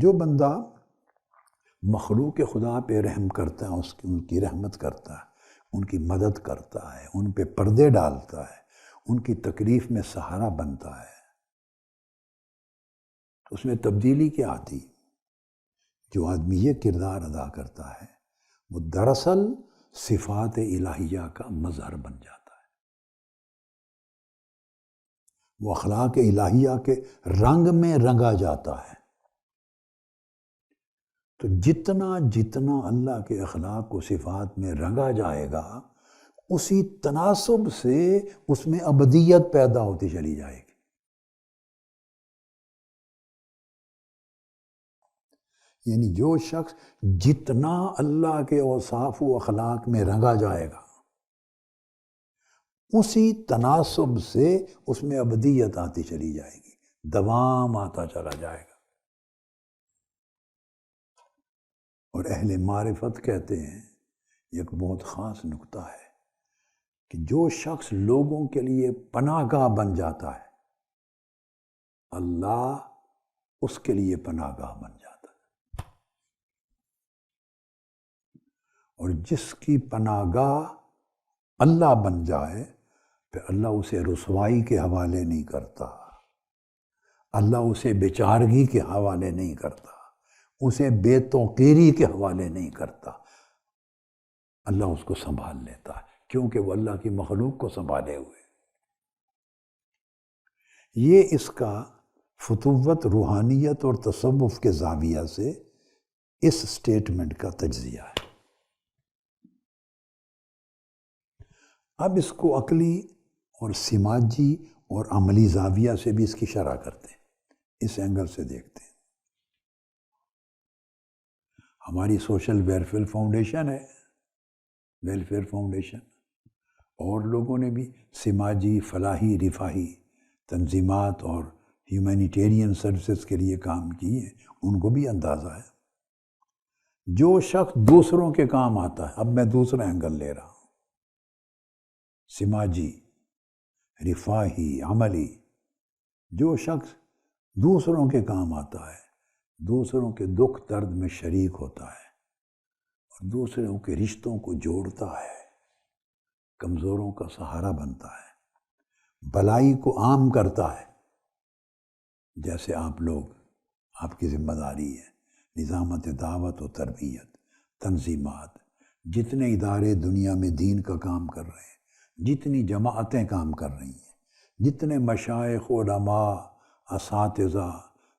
جو بندہ مخلوق خدا پہ رحم کرتا ہے، ان کی رحمت کرتا ہے، ان کی مدد کرتا ہے، ان پہ پردے ڈالتا ہے، ان کی تکلیف میں سہارا بنتا ہے، تو اس میں تبدیلی کیا آتی؟ جو آدمی یہ کردار ادا کرتا ہے وہ دراصل صفات الہیہ کا مظہر بن جاتا ہے، وہ اخلاق الہیہ کے رنگ میں رنگا جاتا ہے۔ تو جتنا اللہ کے اخلاق و صفات میں رنگا جائے گا، اسی تناسب سے اس میں ابدیت پیدا ہوتی چلی جائے گی۔ یعنی جو شخص جتنا اللہ کے اوصاف و اخلاق میں رنگا جائے گا، اسی تناسب سے اس میں ابدیت آتی چلی جائے گی، دوام آتا چلا جائے گا۔ اور اہل معرفت کہتے ہیں، ایک بہت خاص نکتہ ہے، کہ جو شخص لوگوں کے لیے پناہ گاہ بن جاتا ہے، اللہ اس کے لیے پناہ گاہ بن جاتا ہے، اور جس کی پناہ گاہ اللہ بن جائے پھر اللہ اسے رسوائی کے حوالے نہیں کرتا، اللہ اسے بیچارگی کے حوالے نہیں کرتا، اسے بے توقیری کے حوالے نہیں کرتا، اللہ اس کو سنبھال لیتا ہے، کیونکہ وہ اللہ کی مخلوق کو سنبھالے ہوئے۔ یہ اس کا فتوت، روحانیت اور تصوف کے زاویہ سے اس سٹیٹمنٹ کا تجزیہ ہے۔ اب اس کو عقلی اور سماجی اور عملی زاویہ سے بھی اس کی شرح کرتے ہیں، اس اینگل سے دیکھتے ہیں۔ ہماری سوشل ویلفیئر فاؤنڈیشن ہے، ویلفیئر فاؤنڈیشن، اور لوگوں نے بھی سماجی، فلاحی، رفاہی تنظیمات اور ہیومینیٹیرین سروسز کے لیے کام کیے، ان کو بھی اندازہ ہے۔ جو شخص دوسروں کے کام آتا ہے، اب میں دوسرا اینگل لے رہا ہوں، سماجی، رفاہی، عملی، جو شخص دوسروں کے کام آتا ہے، دوسروں کے دکھ درد میں شریک ہوتا ہے، اور دوسروں کے رشتوں کو جوڑتا ہے، کمزوروں کا سہارا بنتا ہے، بلائی کو عام کرتا ہے، جیسے آپ لوگ، آپ کی ذمہ داری ہے، نظامت دعوت و تربیت، تنظیمات، جتنے ادارے دنیا میں دین کا کام کر رہے ہیں، جتنی جماعتیں کام کر رہی ہیں، جتنے مشائخ، علماء، اساتذہ،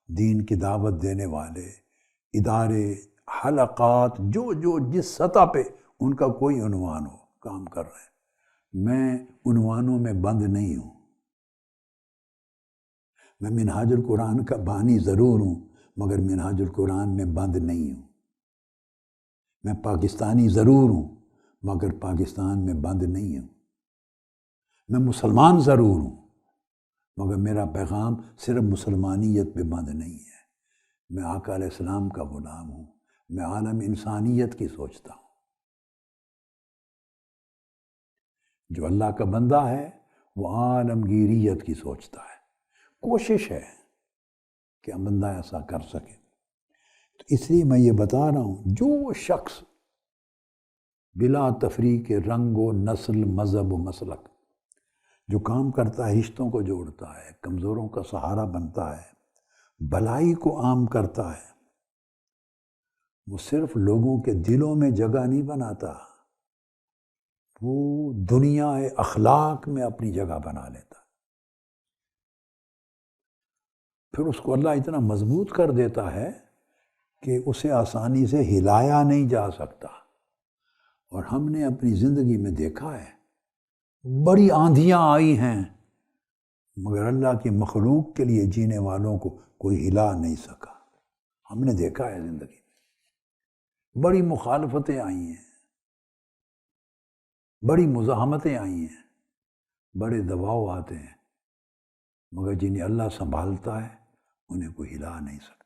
دین کی دعوت دینے والے ادارے، حلقات، جو جس سطح پہ ان کا کوئی عنوان ہو، کام کر رہے ہیں، میں عنوانوں میں بند نہیں ہوں۔ میں منہاج القرآن کا بانی ضرور ہوں، مگر منہاج القرآن میں بند نہیں ہوں۔ میں پاکستانی ضرور ہوں، مگر پاکستان میں بند نہیں ہوں۔ میں مسلمان ضرور ہوں، مگر میرا پیغام صرف مسلمانیت پہ بند نہیں ہے۔ میں آقا علیہ السلام کا غلام ہوں، میں عالم انسانیت کی سوچتا ہوں۔ جو اللہ کا بندہ ہے وہ عالمگیریت کی سوچتا ہے، کوشش ہے کہ بندہ ایسا کر سکے۔ تو اس لیے میں یہ بتا رہا ہوں، جو شخص بلا تفریق رنگ و نسل، مذہب و مسلک جو کام کرتا ہے، رشتوں کو جوڑتا ہے، کمزوروں کا سہارا بنتا ہے، بلائی کو عام کرتا ہے، وہ صرف لوگوں کے دلوں میں جگہ نہیں بناتا، وہ دنیا اخلاق میں اپنی جگہ بنا لیتا۔ پھر اس کو اللہ اتنا مضبوط کر دیتا ہے کہ اسے آسانی سے ہلایا نہیں جا سکتا۔ اور ہم نے اپنی زندگی میں دیکھا ہے، بڑی آندھیاں آئی ہیں، مگر اللہ کی مخلوق کے لیے جینے والوں کو کوئی ہلا نہیں سکا۔ ہم نے دیکھا ہے زندگی میں بڑی مخالفتیں آئی ہیں، بڑی مزاحمتیں آئی ہیں، بڑے دباؤ آتے ہیں، مگر جنہیں اللہ سنبھالتا ہے انہیں کوئی ہلا نہیں سکتا۔